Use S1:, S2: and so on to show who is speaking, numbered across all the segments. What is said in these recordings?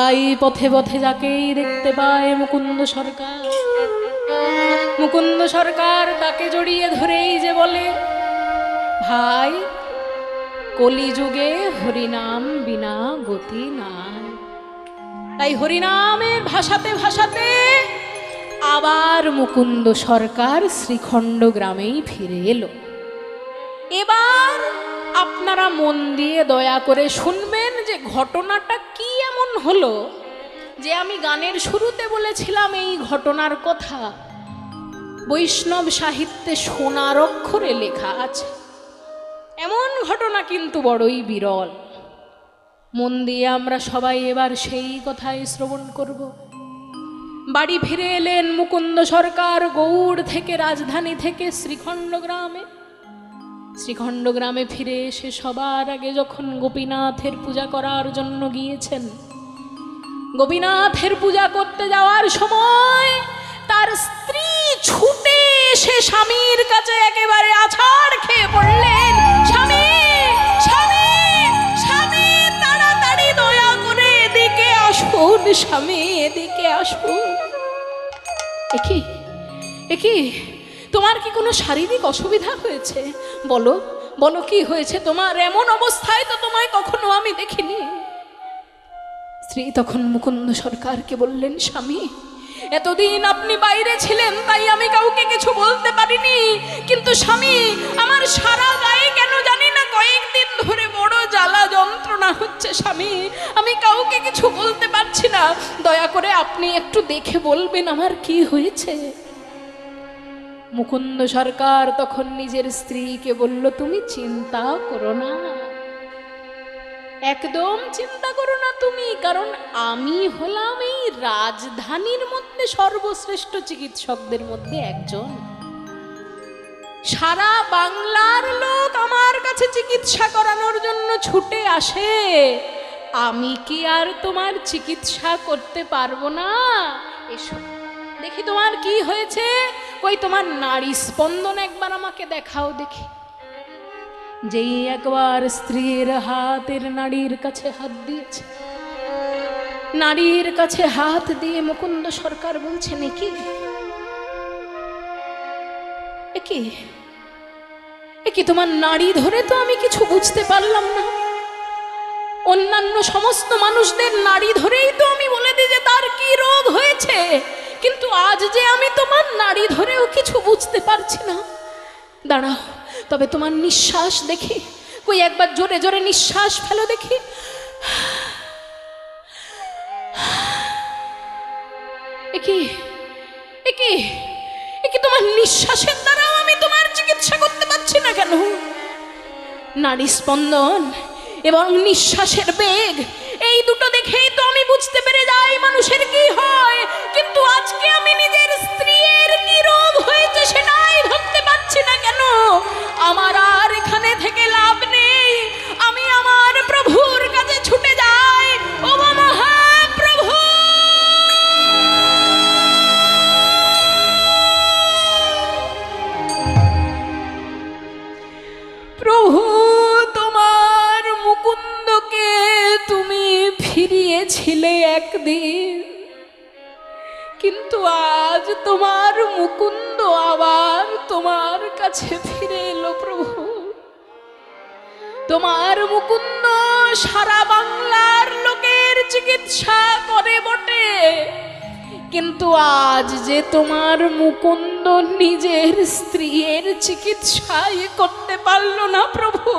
S1: তাই পথে পথে যাকেই দেখতে পায় মুকুন্দ সরকার। মুকুন্দ সরকার তাকে জড়িয়ে ধরেই যে বলে, ভাই, কলিযুগে হরিনাম বিনা গতি নাই। তাই হরিনামের ভাষাতে ভাষাতে আবার মুকুন্দ সরকার শ্রীখণ্ড গ্রামেই ফিরে এলো। এবার আপনারা মন দিয়ে দয়া করে শুনবেন যে ঘটনাটা কি এমন হলো যে আমি গানের শুরুতে বলেছিলাম এই ঘটনার কথা বৈষ্ণব সাহিত্যে সোনার অক্ষরে লেখা আছে। এমন ঘটনা কিন্তু বড়ই বিরল। মন দিয়ে আমরা সবাই এবার সেই কথাই শ্রবণ করব। বাড়ি ফিরে এলেন মুকুন্দ সরকার গৌড় থেকে, রাজধানী থেকে শ্রীখণ্ড গ্রামে। শ্রীখণ্ড গ্রামে ফিরে এসে সবার আগে যখন গোপীনাথের পূজা করার জন্য গিয়েছেন, গোপীনাথের পূজা করতে যাওয়ার সময় তার স্ত্রী ছুটে এসে স্বামীর কাছে একেবারে আছাড় খেয়ে পড়লেন, স্বামী স্বামী স্বামী, তাড়াতাড়ি দয়া করে এদিকে আসুন, স্বামী এদিকে আসুন। একি একি, তোমার কি কোনো শারীরিক অসুবিধা হয়েছে? বলো বলো, কি হয়েছে তোমার? এমন অবস্থায় তো তোমায় কখনো আমি দেখিনি। স্ত্রী তখন মুকুন্দ সরকারকে বললেন, স্বামী, এতদিন আপনি বাইরে ছিলেন তাই আমি কাউকে কিছু বলতে পারিনি, কিন্তু স্বামী, আমার সারা গায়ে কেন জানি না কয়েকদিন ধরে বড় জ্বালা যন্ত্রণা হচ্ছে স্বামী, আমি কাউকে কিছু বলতে পারছি না, দয়া করে আপনি একটু দেখে বলবেন আমার কি হয়েছে। মুকুন্দ সরকার তখন নিজের স্ত্রীকে বলল, তুমি চিন্তা করো না, একদম চিন্তা করো না তুমি, কারণ আমি হলাম এই রাজধানীর মধ্যে সর্বশ্রেষ্ঠ চিকিৎসকদের মধ্যে একজন। সারা বাংলার লোক আমার কাছে চিকিৎসা করানোর জন্য ছুটে আসে, আমি কি আর তোমার চিকিৎসা করতে পারবো না? এসো দেখি তোমার কি হয়েছে, ওই তোমার নাড়ি স্পন্দন একবার আমাকে দেখাও দেখি। যেই একবার স্ত্রীর হাতের নাড়ির কাছে হাত দিয়েছে, নাড়ির কাছে হাত দিয়ে মুকুন্দ সরকার বলছেন, একি একি একি, তোমার নাড়ি ধরে তো আমি কিছু বুঝতে পারলাম না। অন্যান্য সমস্ত মানুষদের নাড়ি ধরেই তো আমি বলে দিই যে তার কি রোগ হয়েছে, কিন্তু আজ যে আমি তোমার নাড়ি ধরেও কিছু বুঝতে পারছি না। দাঁড়াও, তবে তোমার নিঃশ্বাস দেখি, কই একবার জোরে জোরে নিঃশ্বাস ফেলো দেখি। একি একি একি, তোমার নিঃশ্বাসের দ্বারাও আমি তোমার চিকিৎসা করতে পারছি না কেন? নাড়ি স্পন্দন এবং নিঃশ্বাসের বেগ, এই দুটো দেখেই তো আমি বুঝতে পেরে যাই মানুষের কি হয়, কিন্তু আজকে আমি নিজের স্ত্রীর কি রোগ হয়েছে সেটাই ধরতে পারছি না কেন? আমার আর এখানে থেকে লাভ নেই, আমি আমার প্রভুর কাছে ছুটে যাই। ও মহাপ্রভু, প্রভু, তোমার মুকুন্দকে তুমি ফিরিয়েছিলে একদিন, কিন্তু আজ তোমার মুকুন্দ আবার তোমার কাছে ফিরে এলো। প্রভু, তোমার মুকুন্দ সারা বাংলার লোকের চিকিৎসা করে বটে, কিন্তু আজ যে তোমার মুকুন্দ নিজের স্ত্রীর চিকিৎসাই করতে পারল না। প্রভু,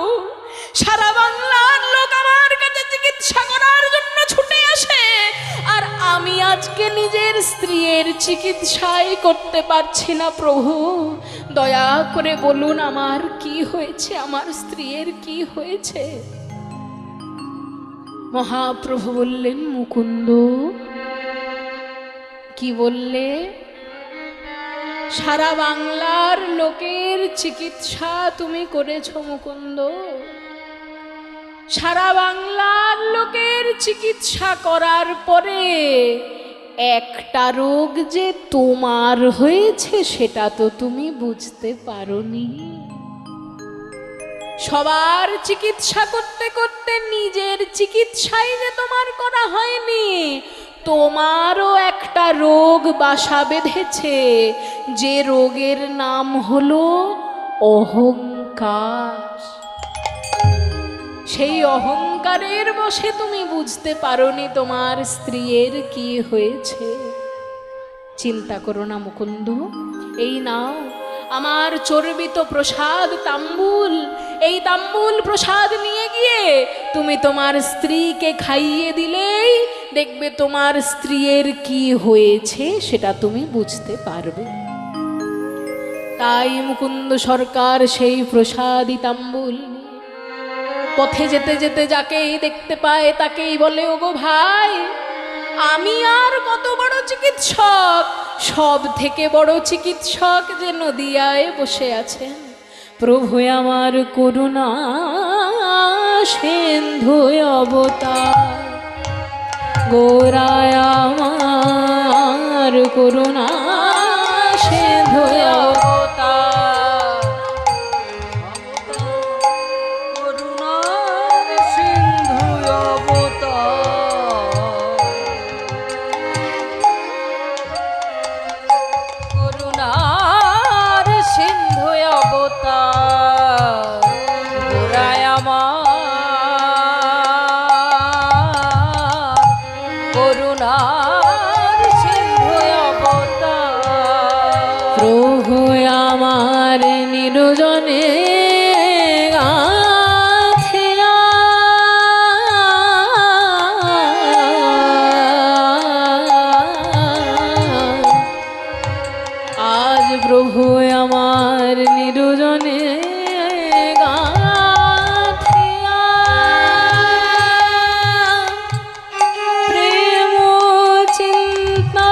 S1: সারা বাংলার লোক আমার কাছে চিকিৎসা করার জন্য ছুটে আসে, আর আমি আজকে নিজের স্ত্রীর চিকিৎসাই করতে পারছি না। প্রভু, দয়া করে বলুন আমার কি হয়েছে, আমার স্ত্রীর কি হয়েছে? মহাপ্রভু বললেন, মুকুন্দ, কি বললে? সারা বাংলার লোকের চিকিৎসা তুমি করেছ মুকুন্দ, সারা বাংলার লোকের চিকিৎসা করার পরে একটা রোগ যে তোমার হয়েছে সেটা তো তুমি বুঝতে পারোনি। সবার চিকিৎসা করতে করতে নিজের চিকিৎসাই যে তোমার করা হয়নি, তোমারও একটা রোগ বাসা বেঁধেছে, যে রোগের নাম হলো অহংকার। সেই অহংকারের বশে তুমি বুঝতে পারোনি তোমার স্ত্রীর কি হয়েছে। চিন্তা করো না মুকুন্দ, এই নাও আমার চর্বিত প্রসাদ তাম্বুল, এই তাম্বুল প্রসাদ নিয়ে গিয়ে তুমি তোমার স্ত্রীকে খাইয়ে দিলেই দেখবে তোমার স্ত্রীর কি হয়েছে সেটা তুমি বুঝতে পারবে। তাই মুকুন্দ সরকার সেই প্রসাদী তাম্বুল পথে যেতে যেতে যাকেই দেখতে পায় তাকেই বলে, ওগো ভাই, আমি আর কত বড় চিকিৎসক, সব থেকে বড় চিকিৎসক যে নদিয়ায় বসে আছেন। প্রভু আমার করুণা সিন্ধু অবতার, গোরায় আমার করুণা সিন্ধু অবতার,
S2: করুণার সিন্ধু অবতার, করুণার সিন্ধু অবতার, গোরায় আমার করুণার সিন্ধু অবতার।
S1: প্রভু আমার নিরজনে গাথিয়া আজ প্রভু আমার নিরজনে গাথিয়া প্রেম চিন্তা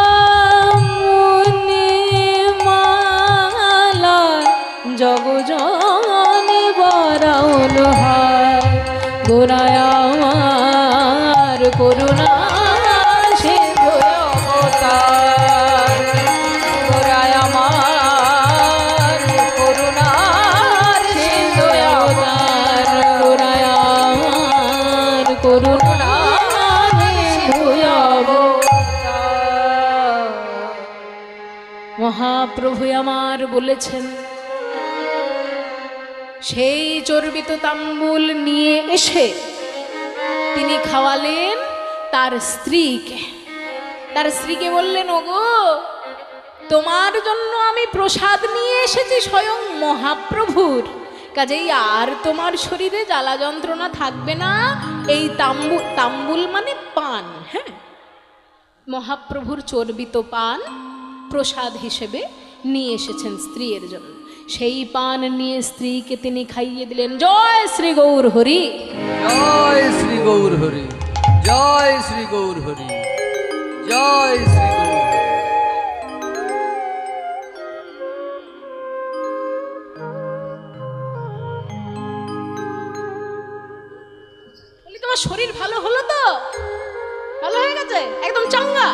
S1: মুনি মালা জগজনে বরাউল হায়, গোরায় আমার করুণা সিন্ধু অবতার,
S2: গোরায় আমার করুণার সিন্ধু অবতার,
S1: গোরায় আমার করুণা সিন্ধু অবতার। মহাপ্রভু আমার বলেছেন, সেই চর্বিত তাম্বুল নিয়ে এসে তিনি খাওয়ালেন তার স্ত্রীকে। তার স্ত্রীকে বললেন, ওগো, তোমার জন্য আমি প্রসাদ নিয়ে এসেছি স্বয়ং মহাপ্রভুর, কাজেই আর তোমার শরীরে জ্বালা যন্ত্রণা থাকবে না। এই তাম্বুল মানে পান, হ্যাঁ, মহাপ্রভুর চর্বিত পান প্রসাদ হিসেবে নিয়ে এসেছেন স্ত্রীর জন্য। সেই পান নিয়ে স্ত্রীকে তিনি খাইয়ে দিলেন। জয় শ্রী গৌর হরি,
S2: জয় শ্রী গৌর হরি, জয় শ্রী গৌর হরি, জয় শ্রী গৌর হরি।
S1: বলি, তোমার শরীর ভালো হলো তো? ভালো হয়ে গেছে, একদম চাঙ্গা?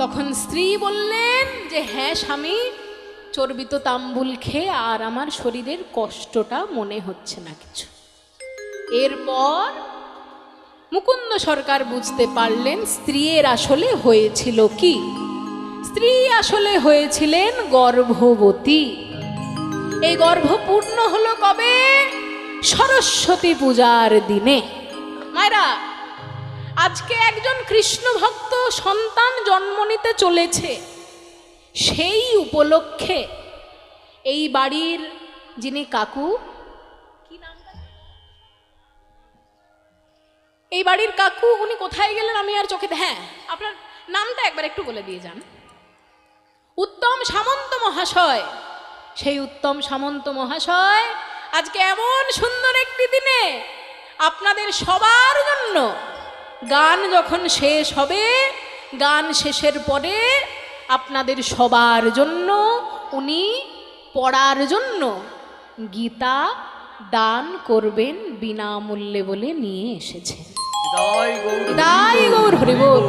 S1: তখন স্ত্রী বললেন যে, হ্যাঁ স্বামী, চর্বিত তাম্বুল খেয়ে আর আমার শরীরের কষ্টটা মনে হচ্ছে না কিছু। এরপর মুকুন্দ সরকার বুঝতে পারলেন স্ত্রীর আসলে হয়েছিল কি। স্ত্রী আসলে হয়েছিলেন গর্ভবতী। এই গর্ভ পূর্ণ হলো কবে? সরস্বতী পূজার দিনে। মায়েরা, আজকে একজন কৃষ্ণ ভক্ত সন্তান জন্ম নিতে চলেছে, সেই উপলক্ষে এই বাড়ির যিনি কাকু, কি নাম, এই বাড়ির কাকু, উনি কোথায় গেলেন আমি আর চোখে, হ্যাঁ, আপনার নামটা একবার একটু বলে দিয়ে যান। উত্তম সামন্ত মহাশয়। সেই উত্তম সামন্ত মহাশয় আজকে এমন সুন্দর একটি দিনে আপনাদের সবার জন্য গান যখন শেষ হবে, গান শেষের পরে আপনাদের সবার জন্য উনি পড়ার জন্য গীতা দান করবেন বিনামূল্যে বলে নিয়ে এসেছেন। জয় গৌর হরি বল।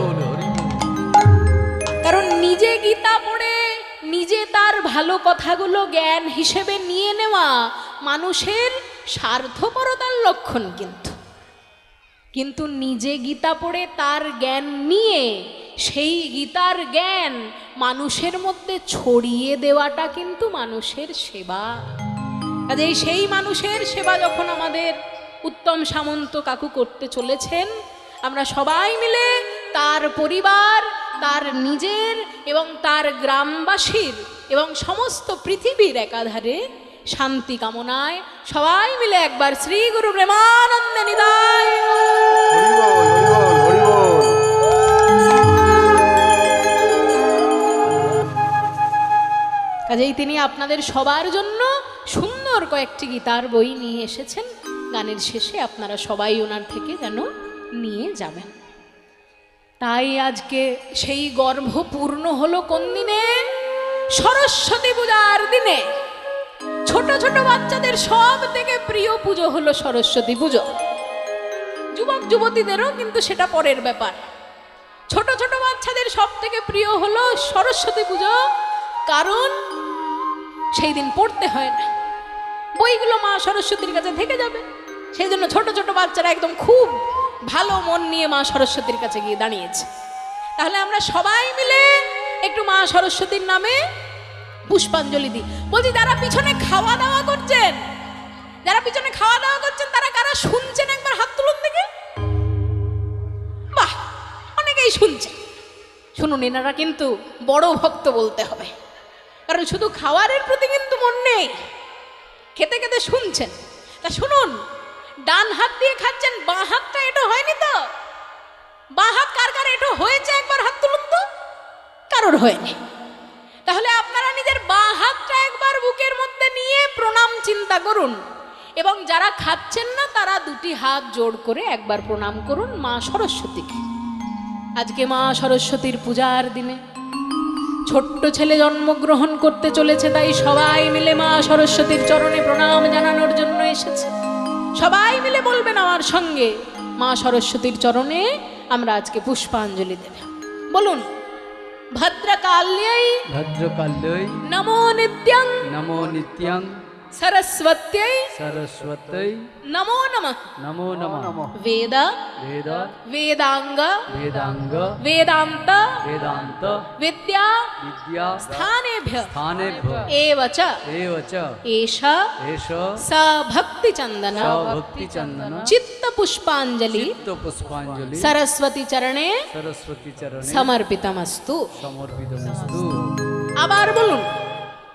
S1: কারণ নিজে গীতা পড়ে নিজে তার ভালো কথাগুলো জ্ঞান হিসেবে নিয়ে নেওয়া মানুষের স্বার্থপরতার লক্ষণ, কিন্তু নিজে গীতা পড়ে তার জ্ঞান নিয়ে সেই গীতার জ্ঞান মানুষের মধ্যে ছড়িয়ে দেওয়াটা কিন্তু মানুষের সেবা। কাজেই সেই মানুষের সেবা যখন আমাদের উত্তম সামন্ত কাকু করতে চলেছেন, আমরা সবাই মিলে তার পরিবার, তার নিজের এবং তার গ্রামবাসীর এবং সমস্ত পৃথিবীর একাধারে শান্তি কামনায় সবাই মিলে একবার শ্রী গুরু প্রেমানন্দে নিতাই।
S3: হরি বল, হরি বল, হরি বল।
S1: কাজেই তিনি আপনাদের সবার জন্য সুন্দর কয়েকটি গীতার বই নিয়ে এসেছেন। গানের শেষে আপনারা সবাই ওনার থেকে যেন নিয়ে যাবেন। তাই আজকে সেই গর্ভ পূর্ণ হলো কোন দিনে? সরস্বতী পূজার দিনে। ছোট ছোট বাচ্চাদের সব থেকে প্রিয় পুজো হলো সরস্বতী পুজো। যুবক যুবতীদেরও কিন্তু সেটা পরের ব্যাপার। ছোট ছোট বাচ্চাদের সব থেকে প্রিয় হলো সরস্বতী পুজো, কারণ সেই দিন পড়তে হয় না, বইগুলো মা সরস্বতীর কাছে থেকে যাবে। সেই জন্য ছোট ছোট বাচ্চারা একদম খুব ভালো মন নিয়ে মা সরস্বতীর কাছে গিয়ে দাঁড়িয়েছে। তাহলে আমরা সবাই মিলে একটু মা সরস্বতীর নামে পুষ্পাঞ্জলি দিই। বলছি, যারা পিছনে খাওয়া দাওয়া করছেন, তারা কারা শুনছেন একবার হাত তুলুন দেখে। বাহ, অনেকেই শুনছেন। শুনুন, এনারা কিন্তু বড় ভক্ত বলতে হবে, কারণ শুধু খাওয়ারের প্রতি কিন্তু মন নেই, খেতে খেতে শুনছেন। তা শুনুন, ডান হাত দিয়ে খাচ্ছেন, বাঁ হাতটা এটো হয়নি তো? বাঁ হাত কার কার এটো হয়েছে একবার হাত তুলুন তো। কারোর হয়নি। তাহলে আপনারা নিজের বাঁ হাতটা একবার বুকের মধ্যে নিয়ে প্রণাম চিন্তা করুন, এবং যারা খাচ্ছেন না তারা দুটি হাত জোড় করে একবার প্রণাম করুন মা সরস্বতীকে। আজকে মা সরস্বতীর পূজার দিনে ছোট্ট ছেলে জন্মগ্রহণ করতে চলেছে, তাই সবাই মিলে মা সরস্বতীর চরণে প্রণাম জানানোর জন্য এসেছে। সবাই মিলে বলবেন আমার সঙ্গে, মা সরস্বতীর চরণে আমরা আজকে পুষ্পাঞ্জলি দেব। বলুন, ভদ্রকাল্যై
S2: ভদ্রকাল্যৈ
S1: নমো নিত্যং
S2: নমো নিত্যং
S1: সরস্বত্যৈ
S2: সরস্বতৈ
S1: নমো নমঃ।
S2: নমো নমঃ।
S1: বেদ
S2: বেদ
S1: বেদাঙ্গ
S2: বেদাঙ্গ
S1: বেদান্ত
S2: বেদান্ত
S1: বিদ্যা
S2: বিদ্যা
S1: স্থানেভ্যঃ
S2: স্থানেভ্যঃ
S1: এব চ
S2: এব চ
S1: এষ
S2: এষ
S1: সভক্তি চন্দন
S2: ভক্তি চন্দন
S1: চিত্ত পুষ্পাঞ্জলি
S2: চিত্ত পুষ্পাঞ্জলি
S1: সরস্বতী চরণে
S2: সরস্বতী চরণে
S1: সমর্পিতমস্তু।
S2: সমর্পিতমস্তু।
S1: আবার বলুন,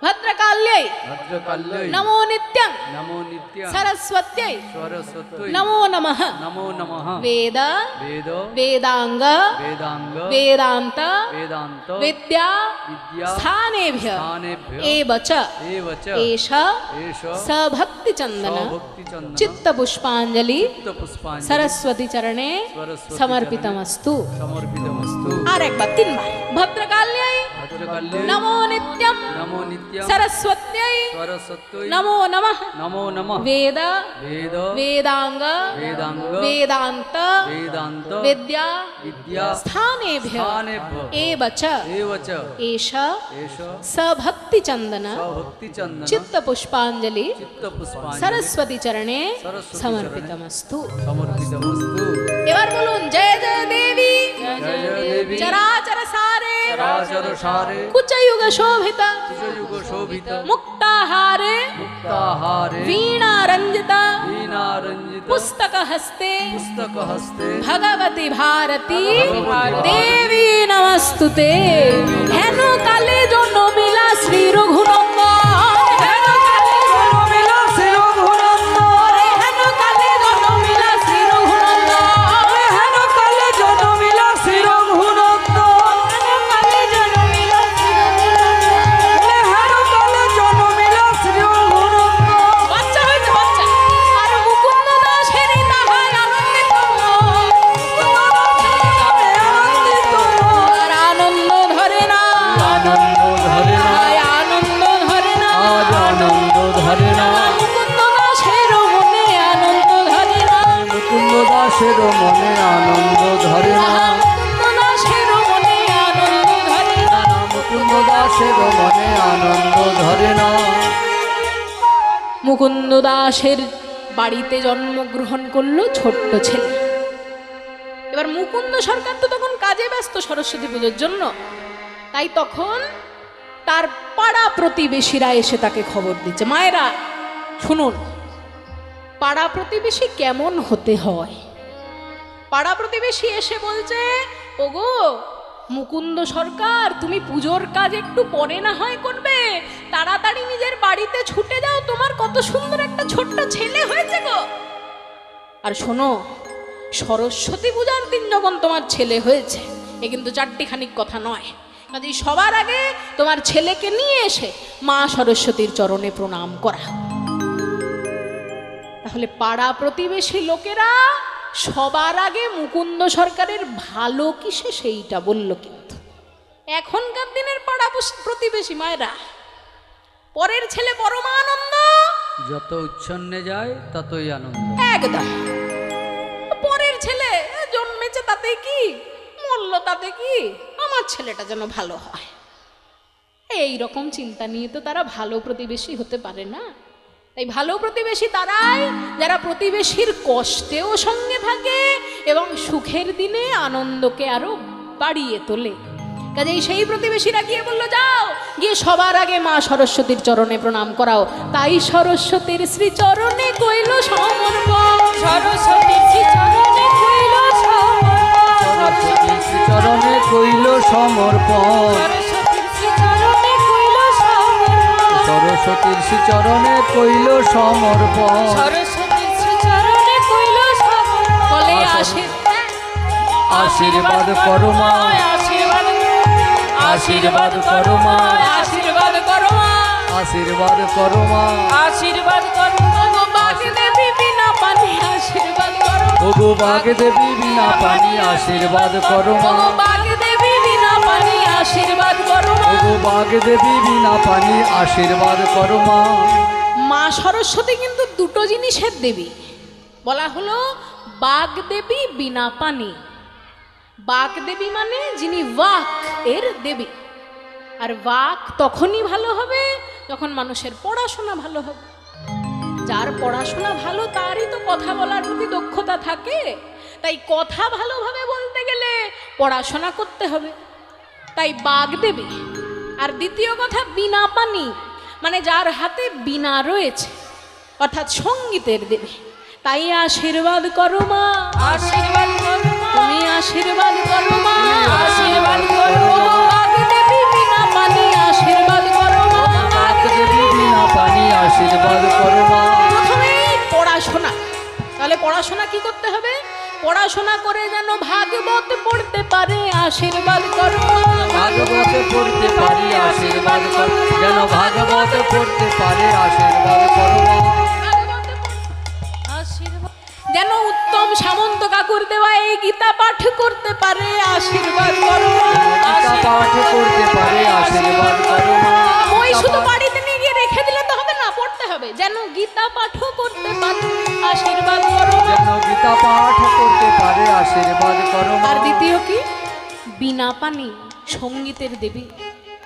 S1: ভদ্রকাল্যై
S2: ভদ্রকাল্যৈ
S1: নমো নিত্যং
S2: নমো নিত্যং
S1: সরস্বত্যৈ
S2: সরস্বতৈ
S1: নমো নমঃ।
S2: নমো নমঃ।
S1: বেদ
S2: বেদ
S1: বেদাঙ্গ
S2: বেদাঙ্গ
S1: বেদান্ত
S2: বেদান্ত
S1: বিদ্যা
S2: বিদ্যা
S1: স্থানেভ্যঃ
S2: স্থানেভ্যঃ
S1: এব চ
S2: এব চ
S1: এষ
S2: এষ
S1: সভক্তি চন্দন
S2: ভক্তি চন্দন
S1: চিত্ত পুষ্পাঞ্জলি
S2: চিত্ত পুষ্পাঞ্জলি
S1: সরস্বতী চরণে
S2: সরস্বতী
S1: সমর্পিতমস্তু।
S2: সমর্পিতমস্তু।
S1: আর একবার তিনবার, ভদ্রকাল্যై
S2: ভদ্রকাল্যৈ
S1: নমো নিত্যং
S2: নমো নিত্যং
S1: সরস্বত্যৈ
S2: সরস্বতৈ
S1: নমো নমঃ।
S2: নমো নমঃ।
S1: বেদ
S2: বেদ
S1: বেদাঙ্গ
S2: বেদাঙ্গ
S1: বেদান্ত
S2: বেদান্ত
S1: বিদ্যা
S2: বিদ্যা
S1: স্থানেভ্যঃ
S2: স্থানেভ্যঃ
S1: এব চ
S2: এব চ
S1: এষ
S2: এষ
S1: সভক্তি চন্দন
S2: ভক্তি চন্দন
S1: চিত্ত পুষ্পাঞ্জলি
S2: চিত্ত পুষ্পাঞ্জলি
S1: সরস্বতী চরণে
S2: সরস্বতী
S1: সমর্পিতমস্তু।
S2: সমর্পিতমস্তু।
S1: এবার বলুন, জয় জয় দেবী
S2: জয় জয় দেবী
S1: চরাচর সারে
S2: চরাচর সারে
S1: কুচযুগ শোভিত
S2: যুগ শোভিত
S1: মুক্তাহারে
S2: মুক্তাহারে
S1: वीणा रंजिता
S2: वीणा रंजित
S1: पुस्तक हस्ते
S2: पुस्तक हस्ते
S1: भगवती भारती
S2: भगवती
S1: देवी नमस्तुते। हेनु काले जो नो मिला श्री रघुनंदन, हेनु काले जो नो मिला श्री रघुनंदन, हेनु काले जो नो मिला श्री रघुनंदन, हेनु काले जो नो मिला श्री रघुनंदन, हेनु काले जो नो मिला श्री रघुनंदन, हेनु काले जो नो मिला श्री रघुनंदन। বাচ্চা হয়েছে বাচ্চা, আর মুকুন্দ দাসের তাহার আনন্দিত আর আনন্দ ধরে না,
S2: আনন্দ ধরে না,
S1: আয় আনন্দ ধরে না,
S2: আজ আনন্দ ধরে না,
S1: মুকুন্দ দাসের মনে আনন্দ ধরে না,
S2: মুকুন্দ দাসের মনে আনন্দ ধরে না,
S1: মুকুন্দ দাসের মনে আনন্দ ধরে না।
S2: মুকুন্দ দাসের মনে আনন্দ ধরে না।
S1: মুকুন্দ দাসের বাড়িতে জন্মগ্রহণ করলো ছোট্ট ছেলে। এবার মুকুন্দ সরকার তো তখন কাজে ব্যস্ত সরস্বতী পুজোর জন্য, তাই তখন তার পাড়া প্রতিবেশীরা এসে তাকে খবর দিচ্ছে, মায়েরা শুনুন, পাড়া প্রতিবেশী কেমন হতে হয়। পাড়া প্রতিবেশী এসে বলছে, ওগো মুকুন্দ সরকার, তুমি পুজোর কাজ একটু পরে না হয় করবে, তাড়াতাড়ি নিজের বাড়িতে ছুটে যাও, তোমার কত সুন্দর একটা ছোট্ট ছেলে হয়েছে গো। আর শোনো, সরস্বতী পূজার দিন যখন তোমার ছেলে হয়েছে, এ কিন্তু চারটিখানিক কথা নয়, কাজেই সবার আগে তোমার ছেলেকে নিয়ে এসে মা সরস্বতীর চরণে প্রণাম করা। তাহলে পাড়া প্রতিবেশী লোকেরা সবার আগে মুকুন্দ সরকারের ভালো কিসে সেইটা বলল। কিন্তু এখনকার দিনের পাড়া প্রতিবেশী মায়েরা, পরের ছেলে পরমানন্দ,
S2: যত উচ্ছন্নে যায় ততই আনন্দ।
S1: একদম, পরের ছেলে জন্মেছে তাতে কি, মরল তাতে কি, আমার ছেলেটা যেন ভালো হয়, এই রকম চিন্তা নিয়ে তো তারা ভালো প্রতিবেশী হতে পারে না। তাই ভালো প্রতিবেশী তারাই যারা প্রতিবেশীর কষ্টেও সঙ্গে থাকে এবং সুখের দিনে আনন্দকে আরো বাড়িয়ে তোলে। কাজেই সেই প্রতিবেশীরা গিয়ে বললো, যাও গিয়ে সবার আগে মা সরস্বতীর চরণে প্রণাম করাও। তাই সরস্বতীর শ্রীচরণে কইল সমর্পণ, সরস্বতীর শ্রীচরণে কইল সমর্পণ,
S2: সরস্বতীর শ্রীচরণে কইল সমর্পণ, সরস্বতীর শ্রীচরণে কইল সমর্পণ,
S1: সরস্বতীর শ্রীচরণে কইল সমর্পণ। বলে
S2: আশীর্বাদ করো মা, আশীর্বাদ করো মা,
S1: আশীর্বাদ করো মা,
S2: আশীর্বাদ করো মা,
S1: আশীর্বাদ করো গো বাগদেবী বিনা পানি, আশীর্বাদ করো
S2: ওগো বাগদেবী বিনা পানি, আশীর্বাদ করো মা,
S1: গো বাগদেবী বিনা পানি, আশীর্বাদ করো
S2: ওগো বাগদেবী বিনা পানি, আশীর্বাদ করো মা।
S1: মা সরস্বতী কিন্তু দুটো জিনিসের দেবী, বলা হলো বাগদেবী বিনা পানি। বাগদেবী মানে যিনি বাক এর দেবী, আর বাক তখনই ভালো হবে যখন মানুষের পড়াশোনা ভালো হবে। যার পড়াশোনা ভালো তারই তো কথা বলার প্রতি দক্ষতা থাকে, তাই কথা ভালোভাবে বলতে গেলে পড়াশোনা করতে হবে, তাই বাগদেবী। আর দ্বিতীয় কথা বিনা পানি, মানে যার হাতে বীণা রয়েছে, অর্থাৎ সঙ্গীতের দেবী। তাই আশীর্বাদ করো মা, আশীর্বাদ করো মা, তুমি আশীর্বাদ করো মা, আশীর্বাদ করো মা, বাগদেবী বিনা পানি, আশীর্বাদ করো মা,
S2: বাগদেবী বিনা পানি, আশীর্বাদ করো মা।
S1: প্রথমেই পড়াশোনা। তাহলে পড়াশোনা কি করতে হবে? পড়াশোনা করে যেন ভাগবত পড়তে পারে, আশীর্বাদ করো মা,
S2: ভাগবত পড়তে পারি, আশীর্বাদ করো, যেন ভাগবত পড়তে পারে, আশীর্বাদ করো মা।
S1: যেন উত্তম সামন্ত কাকুর দেওয়া এই গীতা পাঠ করতে পারে, আশীর্বাদ করো মা,
S2: গীতা পাঠ করতে পারে, আশীর্বাদ করো মা।
S1: বই শুধু বাড়িতে নিয়ে গিয়ে রেখে দিলে তো হবে না, পড়তে হবে। যেন গীতা পাঠও করতে পারে, আশীর্বাদ করো মা,
S2: যেন গীতা পাঠ করতে পারে, আশীর্বাদ করো মা।
S1: আর দ্বিতীয় কি? বিনা পানি, সঙ্গীতের দেবী।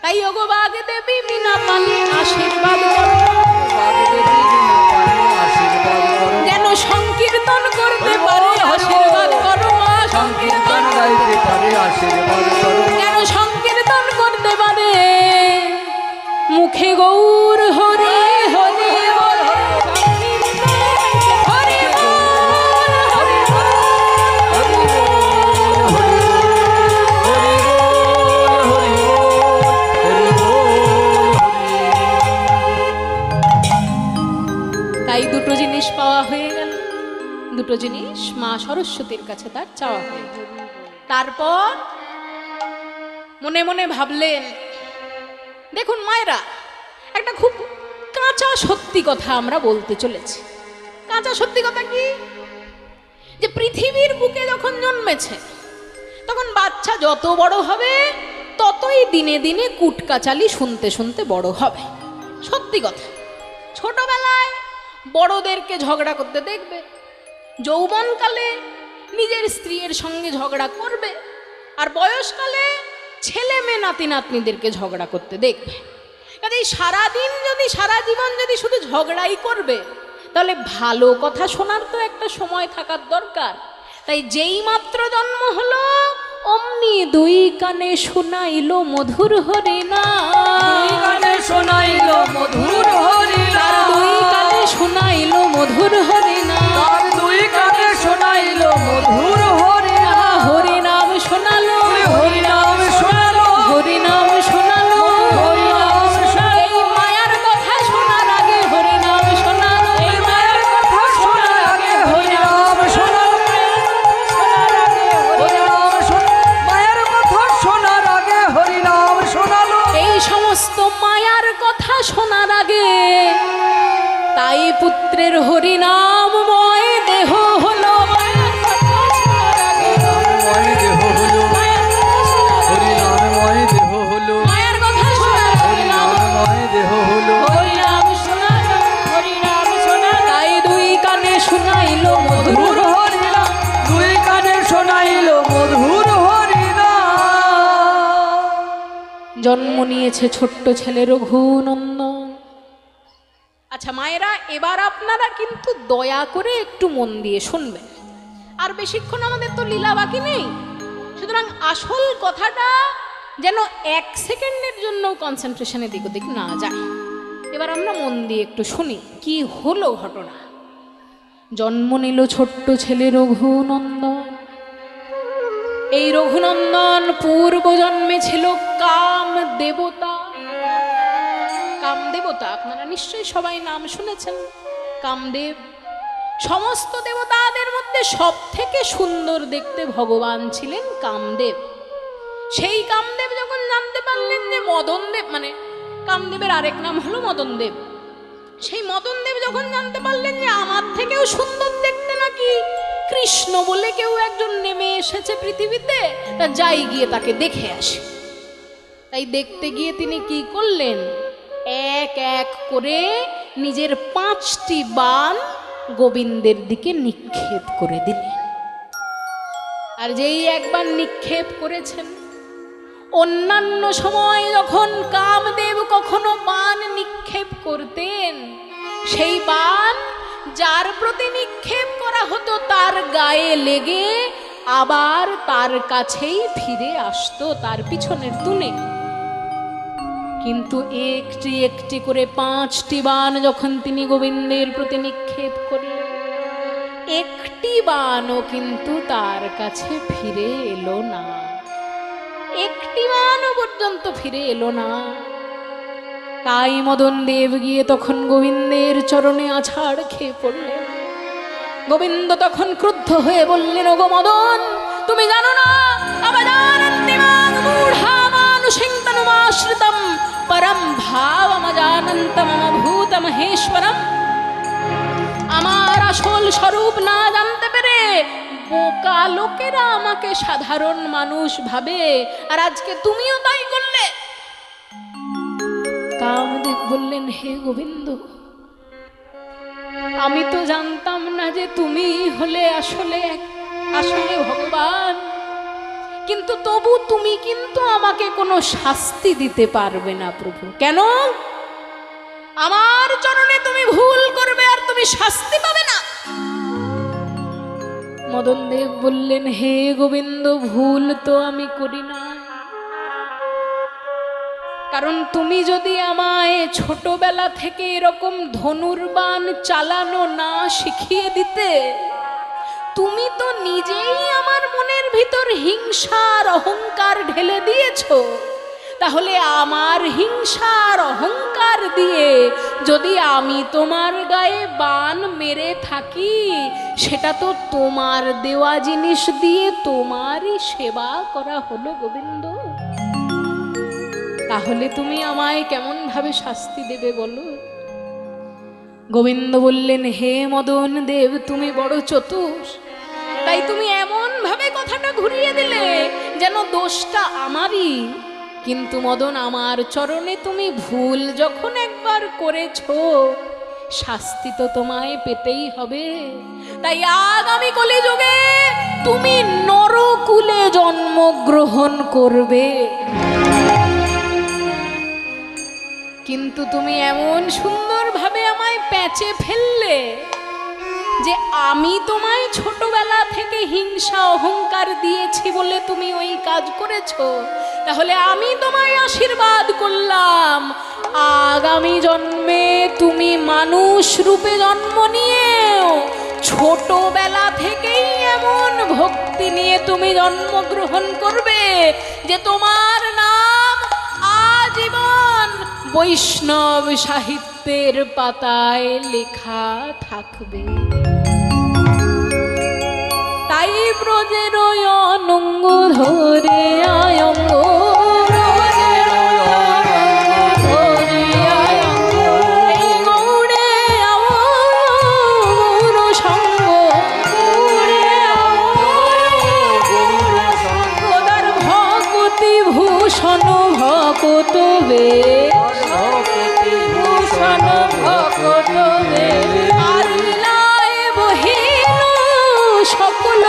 S1: তাই ওগো বাগদেবী বিনা পানি, আশীর্বাদ করো মা,
S2: বাগদেবী বিনা পানি, আশীর্বাদ করো মা।
S1: যেন সংকীর্তন করতে পারে, আশীর্বাদ করো মা,
S2: সংকীর্তন গাইতে পারে, আশীর্বাদ করো মা।
S1: যেন সংকীর্তন করতে পারে, মুখে গৌর হরি হরি বল, হরি বল, হরি বল,
S2: হরি বল, হরি বল, হরি বল, হরি বল, হরি।
S1: তাই দুটো জিনিস পাওয়া হয়ে গেল, দুটো জিনিস মা সরস্বতীর কাছে তার চাওয়া হয়ে গেল। তারপর মনে মনে ভাবলেন, দেখুন মায়েরা, একটা খুব কাঁচা সত্যি কথা আমরা বলতে চলেছি। কাঁচা সত্যি কথা কি? যে পৃথিবীর বুকে যখন জন্মেছে তখন বাচ্চা যত বড় হবে ততই দিনে দিনে কুটকাচালি শুনতে শুনতে বড় হবে। সত্যি কথা, ছোটবেলায় বড়দেরকে ঝগড়া করতে দেখবে, যৌবনকালে নিজের স্ত্রীর সঙ্গে ঝগড়া করবে, আর বয়সকালে ছেলে মেয়ে নাতি নাতনিদেরকে ঝগড়া করতে দেখবে। কাজেই সারাদিন যদি সারা জীবন যদি শুধু ঝগড়াই করবে, তাহলে ভালো কথা শোনার তো একটা সময় থাকার দরকার। তাই যেই মাত্র জন্ম হলো অমনি দুই কানে শোনাইলো মধুর হরিনাম,
S2: কানে শোনাইলো মধুর হরিনাম,
S1: তার দুই কানে শোনাইলো মধুর হরিনাম,
S2: তার দুই কানে শোনাইলো মধুর হরিনাম,
S1: হরিনাম শোনালো,
S2: হরিনাম শোনালো,
S1: হরিনাম শোনালো,
S2: হরিনাম শোনালো।
S1: এই মায়ার কথা শোনার আগে হরিনাম শোনালো,
S2: এই মায়ের কথা শোনার আগে হরিনাম শোনালো, হরিনাম শোনালো, মায়ের কথা শোনার আগে হরিনাম শোনালো।
S1: এই সমস্ত মায়ার কথা শোনার আগে তাই পুত্রের হরিনামময় দেহ হলো। মায়ার কথা শোনার আগে,
S2: হরিনামময় দেহ হলো, হরিনামময় দেহ হলো,
S1: মায়ের কথা শোনার আগে
S2: হরিনামময় দেহ হলো,
S1: হরিনাম শোনালো, হরিনাম শোনালো, তাই দুই কানে শোনাইলো মধুর
S2: মধুর হরিনাম, দুই কানে শোনাইলো মধুর হরিনাম।
S1: জন্ম নিয়েছে ছোট্ট ছেলে রঘুনন্দন। আচ্ছা মায়েরা, এবার আপনারা কিন্তু দয়া করে একটু মন দিয়ে শুনবেন। আর বেশিক্ষণ আমাদের তো লীলা বাকি নেই, সুতরাং আসল কথাটা যেন 1 সেকেন্ডের জন্য কনসেন্ট্রেশন এদিক ওদিক না যায়। এবার আমরা মন দিয়ে একটু শুনি কি হলো ঘটনা। জন্ম নিল ছোট্ট ছেলে রঘুনন্দন। এই রঘুনন্দন পূর্ব জন্মে ছিল কাম দেবতা। কামদেবতা আপনারা নিশ্চয়ই সবাই নাম শুনেছেন। কামদেব সমস্ত দেবতাদের মধ্যে সব থেকে সুন্দর দেখতে ভগবান ছিলেন কামদেব। সেই কামদেব যখন জানতে পারলেন যে মদনদেব, মানে কামদেবের আরেক নাম হলো মদনদেব, সেই মদনদেব যখন জানতে পারলেন যে আমার থেকেও সুন্দর দেখতে নাকি কৃষ্ণ বলে কেউ একজন নেমে এসেছে পৃথিবীতে, তা যাই গিয়ে তাকে দেখে আসে। তাই দেখতে গিয়ে তিনি কি করলেন, এক এক করে নিজের 5টি বাণ গোবিন্দের দিকে নিক্ষেপ করে দিলেন। আর যেই একবার নিক্ষেপ করেছেন, অন্যান্য সময় যখন কামদেব কখনো বাণ নিক্ষেপ করতেন, সেই বাণ যার প্রতি নিক্ষেপ করা হতো তার গায়ে লেগে আবার তার কাছেই ফিরে আসতো, তার পিছনের তুনে। কিন্তু একটি একটি করে 5টি বাণ যখন তিনি গোবিন্দের প্রতি নিক্ষেপ করলেন, একটি বাণও কিন্তু তার কাছে ফিরে এলো না। একটি বাণও পর্যন্ত ফিরে এলো না। তাই মদন দেব গিয়ে তখন গোবিন্দের চরণে আছাড় খেয়ে পড়লেন। গোবিন্দ তখন ক্রুদ্ধ হয়ে বললেন, ওগো মদন, তুমি জানো না অবজানন্তিমাং মূঢ়ামানুষিং তনুমাশ্রিতম পরম ভাবমজানন্তম ভূত মহেশ্বরম। আমার আসল স্বরূপ না জানতে পেরে বোকা লোকেরা আমাকে সাধারণ মানুষ ভাবে, আর আজকে তুমিও তাই করলে। কামদেব বললেন, হে গোবিন্দ, আমি তো জানতাম না যে তুমি হলে আসলে ভগবান, কিন্তু তবু তুমি কিন্তু আমাকে কোনো শাস্তি দিতে পারবে না প্রভু। কেন? আমার চরণে তুমি ভুল করবে আর তুমি শাস্তি পাবে না। মদন দেব বললেন, হে গোবিন্দ, ভুল তো আমি করি না, কারণ তুমি যদি আমায় ছোটবেলা থেকে এরকম ধনুর্বাণ চালানো না শিখিয়ে দিতে, তুমি তো নিজেই আমার মনের ভিতর হিংসার অহংকার ঢেলে দিয়েছো। তাহলে আমার হিংসার অহংকার দিয়ে যদি আমি তোমার গায়ে বাণ মেরে থাকি, সেটা তো তোমার দেওয়া জিনিস দিয়ে তোমারই সেবা করা হলো গোবিন্দ। তাহলে তুমি আমায় কেমন ভাবে শাস্তি দেবে বলো? গোবিন্দ বললেন, হে মদন দেব, তুমি বড় চতুর, তাই তুমি এমন ভাবে কথাটা ঘুরিয়ে দিলে যেন দোষটা আমারই। কিন্তু মদন, আমার চরণে তুমি ভুল যখন একবার করেছো, শাস্তি তো তোমায় পেতেই হবে। তাই আগামী কলিযুগে তুমি নরকুলে জন্মগ্রহণ করবে। কিন্তু তুমি এমন সুন্দরভাবে আমায় প্যাঁচে ফেললে যে আমি তোমায় ছোটবেলা থেকে হিংসা অহংকার দিয়েছি বলে তুমি ওই কাজ করেছো। তাহলে আমি তোমায় আশীর্বাদ করলাম, আগামী জন্মে তুমি মানুষ রূপে জন্ম নিয়েও ছোটবেলা থেকেই এমন ভক্তি নিয়ে তুমি জন্মগ্রহণ করবে যে তোমার নাম আজীবন বৈষ্ণব সাহিত্যের পাতায় লেখা থাকবে। তাই ব্রজের অনঙ্গ ধরে আয়ঙ্গ ভকত বে ভূষণ ভকত বে আর লীলায় বহিল সকল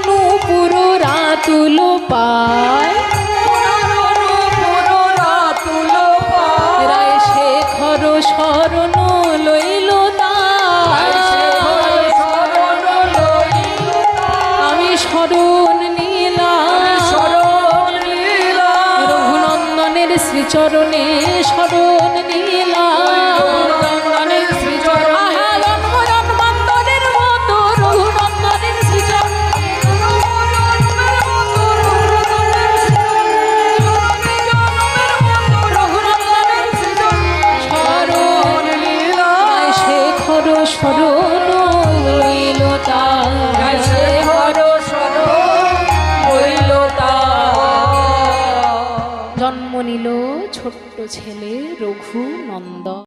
S1: নূপুর রাতুল পায় রায় শেখর শরণ লইল শরণ নীলা রঘুনন্দনের শ্রীচরণে শরণ নীলা রঘুনন্দনের শ্রীচরণ জন্ম জন্মান্তরের মতো রঘুনন্দনের শ্রীচরণে রঘুনন্দনের শরণ লীলা শেখর শরণ লইল জন্ম নিল ছোট্ট ছেলে রঘুনন্দন।